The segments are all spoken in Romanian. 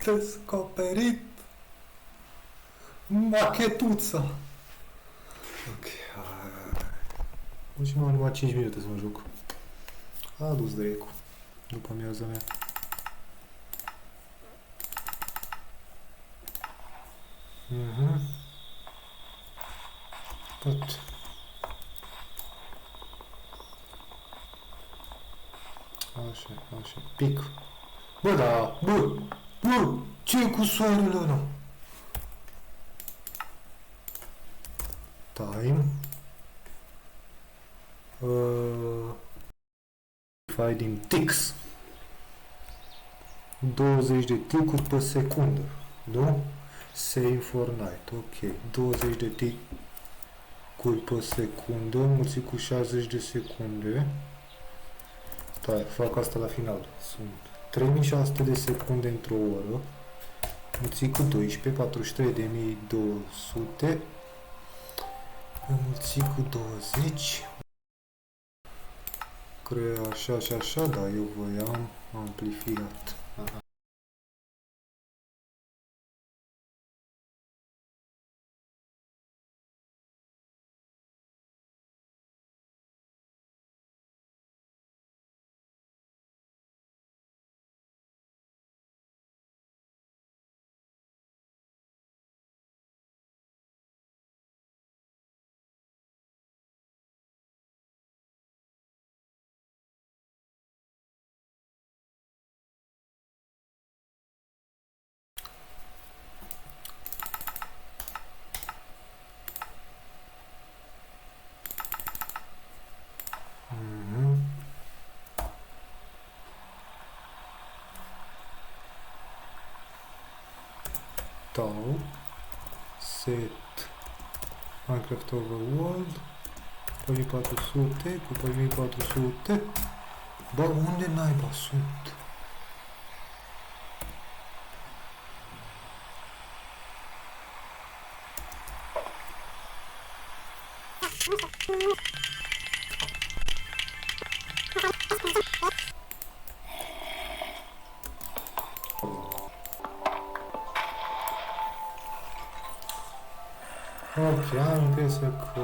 descoperit machetuța. Ok, deci m-am luat 5 minute să mă joc. A dus dracu după amiaza mea. Tot. Așa, așa, pic. Bă, da, bă, ce-i cu soarele ăla? Time. Fighting ticks. 20 de ticuri pe secundă, nu? Same for night, ok. 20 de ticuri pe secundă, mulțit cu 60 de secunde. Da, fac asta la final. Sunt 3600 de secunde într-o oră, mulțit cu 12, 43.200, mulțit cu 20. Cred așa și așa, da, eu voiam amplifiat. Aha. Tau, set Minecraft Overworld, 4400 cu 4400. Bă, unde naiba sunt? Ok, am impresia că...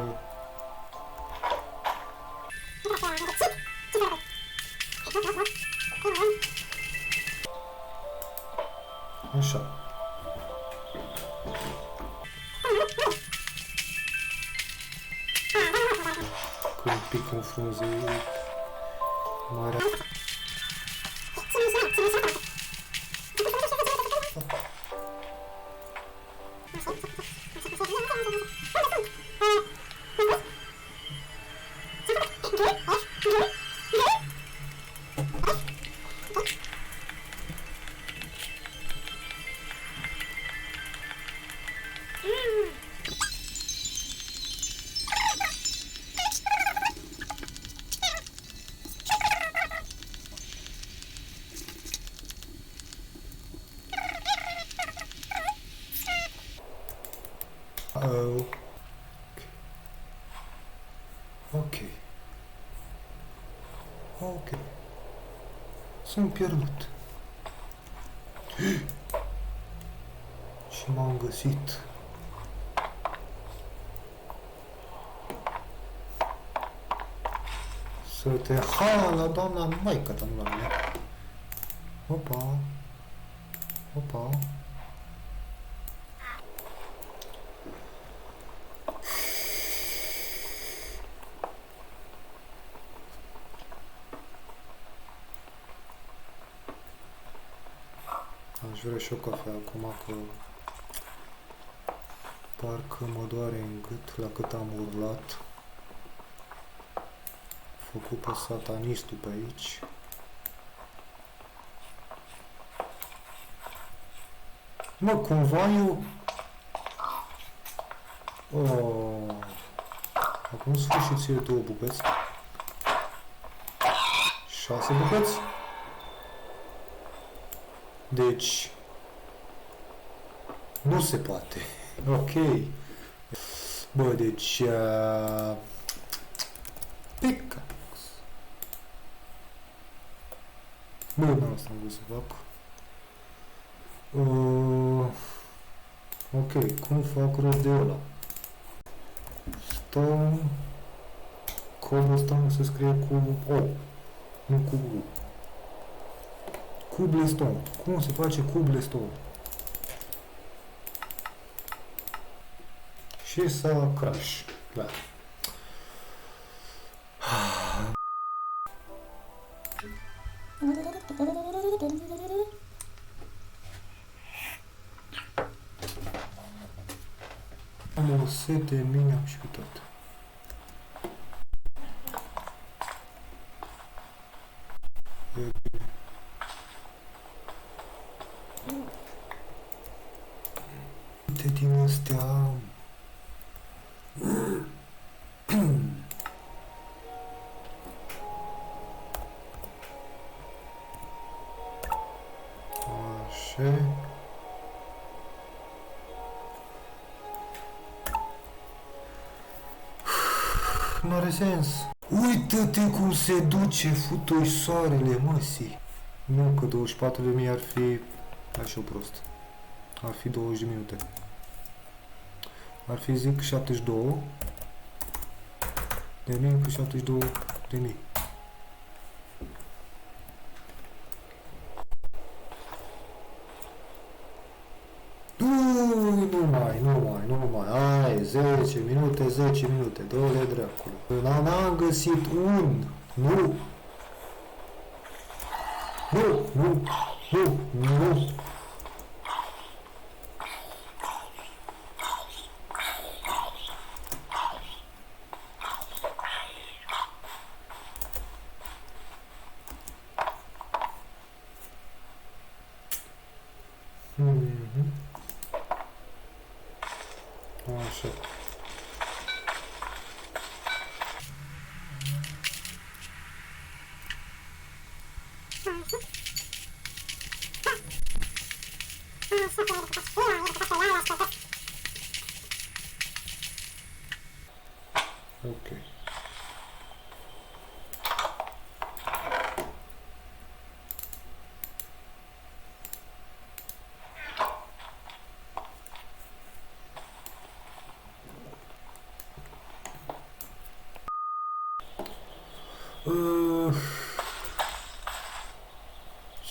Așa. Că un pic în frunze mare. Oh. Ok. Ok. Sunt pierdut. Și m-am găsit. Să te... Ha, la doamna maică ta, nu la mine. Opa. Opa. Aș vrea și o cafea acum că parcă mă doare în gât la cât am urlat. Făcut pe satanistul pe aici. Mă, cumva eu... Oh. Acum sfârșit ție 2 bucăți. 6 bucăți. Deci... Nu se poate. Ok. Bă, deci... Pickaxe. Bă, nu asta am vrut să fac. Ok, cum fac rost de ăla? Stone, cobblestone se scrie cu O, nu cu U. Cobblestone. Cum se face cobblestone? Și s-a crash. Da. Am o sete, mine am și uitat. Uite din astea. Așa. N-are sens. Uită-te cum se duce futoi soarele, măsii. Nu că 24.000 ar fi așa prost. Ar fi 20 de minute. Ar fi, zic, 72 de mii cu 72 de mii. Nu mai. Hai, 10 minute, 10 minute. Dă-le dracului. N-am găsit un. Nu. Așa. Ok.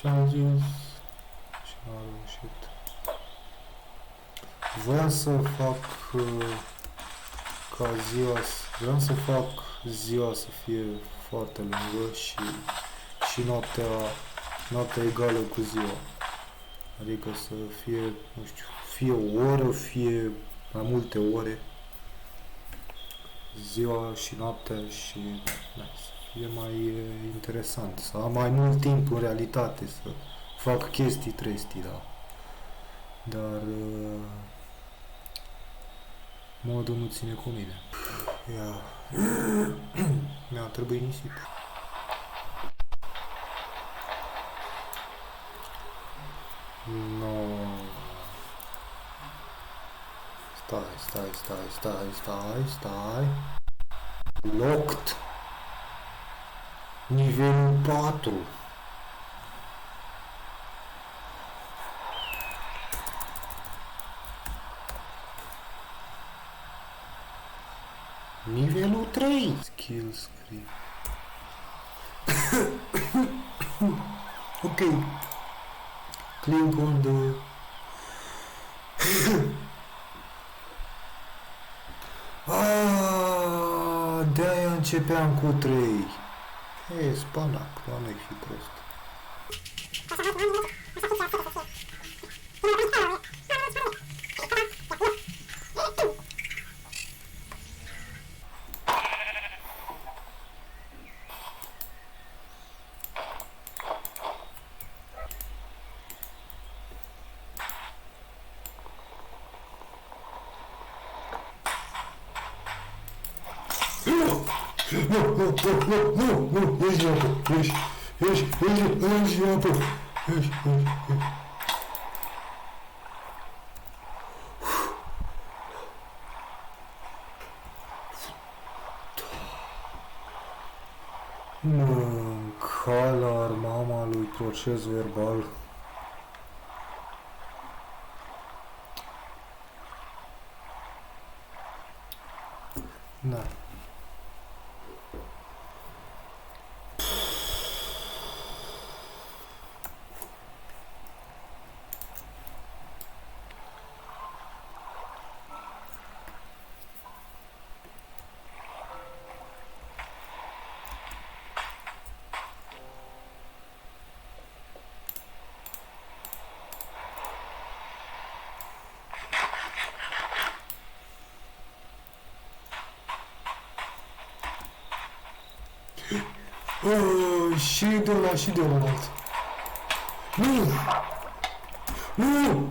Ce-am zis? Ce-am reușit? Vreau să fac ca ziua, vreau să fac ziua să fie foarte lungă și noaptea egală cu ziua. Adică să fie, nu știu, fie o oră, fie mai multe ore. Ziua și noaptea și da, să fie mai interesant, să am mai mult timp în realitate, să fac chestii trestii, da. Dar modul nu ține cu mine. Ia. Mi-a trebuit nisip. No. Stai. Locked. Nivelul 4. Nivelul 3. Skill screen. Ok. Click on the... De-aia începeam cu 3. E, spanac, dar nu-i fi prost. Nu, ieși din apă, ieși din apă, ieși. Mânca la mama lui proces verbal. Na. Și de ăla și de ălalt. Nu! Nu!